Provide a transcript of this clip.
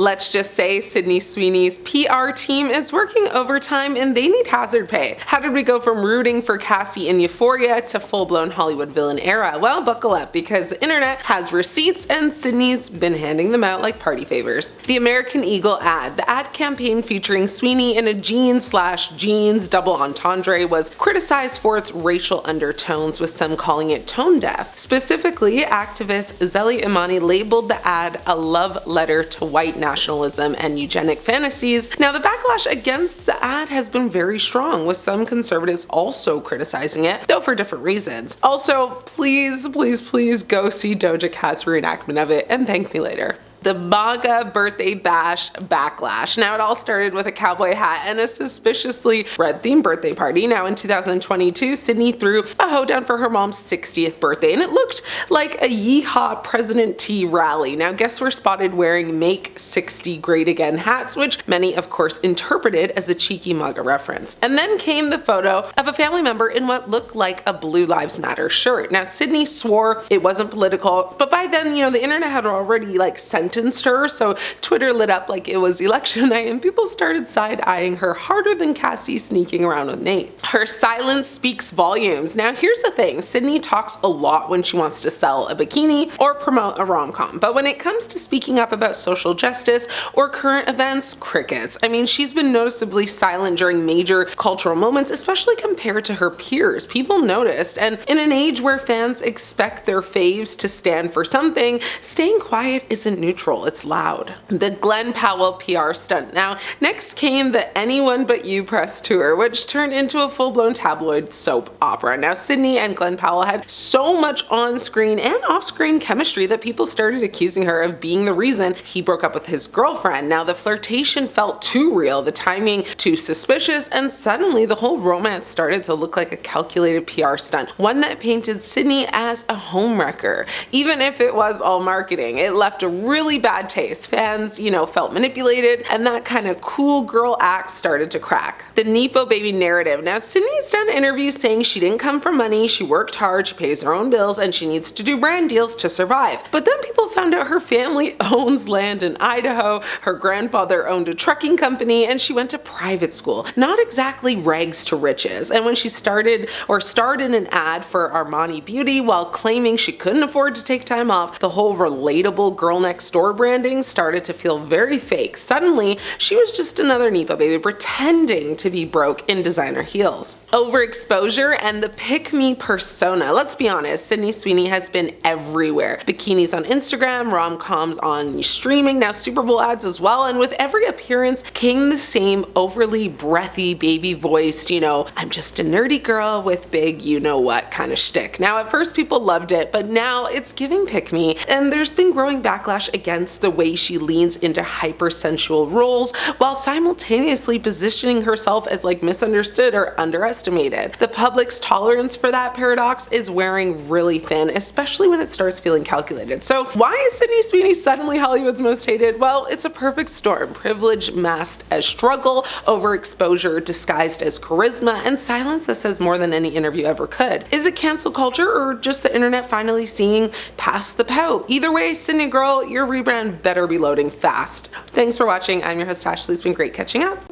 Let's just say Sydney Sweeney's PR team is working overtime and they need hazard pay. How did we go from rooting for Cassie in Euphoria to full-blown Hollywood villain era? Well, buckle up, because the internet has receipts and Sydney's been handing them out like party favors. The American Eagle ad. The ad campaign featuring Sweeney in a jeans/jeans double entendre was criticized for its racial undertones, with some calling it tone deaf. Specifically, activist Zeli Imani labeled the ad a love letter to white nationalism and eugenic fantasies. Now, the backlash against the ad has been very strong, with some conservatives also criticizing it, though for different reasons. Also, please go see Doja Cat's reenactment of it and thank me later. The MAGA birthday bash backlash. Now, it all started with a cowboy hat and a suspiciously red-themed birthday party. Now, in 2022, Sydney threw a hoedown for her mom's 60th birthday, and it looked like a yeehaw President T rally. Now, guests were spotted wearing Make 60 Great Again hats, which many, of course, interpreted as a cheeky MAGA reference. And then came the photo of a family member in what looked like a Blue Lives Matter shirt. Now, Sydney swore it wasn't political, but by then, the internet had already sentenced her, so Twitter lit up like it was election night and people started side-eyeing her harder than Cassie sneaking around with Nate. Her silence speaks volumes. Now, here's the thing, Sydney talks a lot when she wants to sell a bikini or promote a rom-com, but when it comes to speaking up about social justice or current events, crickets. I mean, she's been noticeably silent during major cultural moments, especially compared to her peers. People noticed, and in an age where fans expect their faves to stand for something, staying quiet isn't neutral. It's loud. The Glen Powell PR stunt. Now, next came the Anyone But You press tour, which turned into a full-blown tabloid soap opera. Now, Sydney and Glen Powell had so much on-screen and off-screen chemistry that people started accusing her of being the reason he broke up with his girlfriend. Now, the flirtation felt too real, the timing too suspicious, and suddenly the whole romance started to look like a calculated PR stunt, one that painted Sydney as a homewrecker. Even if it was all marketing, it left a really bad taste. Fans, felt manipulated, and that kind of cool girl act started to crack. The Nepo baby narrative. Now, Sydney's done interviews saying she didn't come from money, she worked hard, she pays her own bills, and she needs to do brand deals to survive. But then people found out her family owns land in Idaho, her grandfather owned a trucking company, and she went to private school. Not exactly rags to riches. And when she starred in an ad for Armani Beauty while claiming she couldn't afford to take time off, the whole relatable girl next door branding started to feel very fake. Suddenly, she was just another Nepo baby pretending to be broke in designer heels. Overexposure and the pick-me persona. Let's be honest, Sydney Sweeney has been everywhere. Bikinis on Instagram, rom-coms on streaming, now Super Bowl ads as well, and with every appearance came the same overly breathy, baby-voiced, I'm just a nerdy girl with big you-know-what kind of shtick. Now, at first people loved it, but now it's giving pick-me, and there's been growing backlash against the way she leans into hypersensual roles while simultaneously positioning herself as misunderstood or underestimated. The public's tolerance for that paradox is wearing really thin, especially when it starts feeling calculated. So why is Sydney Sweeney suddenly Hollywood's most hated? Well, it's a perfect storm. Privilege masked as struggle, overexposure disguised as charisma, and silence that says more than any interview ever could. Is it cancel culture or just the internet finally seeing past the pout? Either way, Sydney girl, your rebrand better be loading fast. Thanks for watching. I'm your host Ashley. It's been great catching up.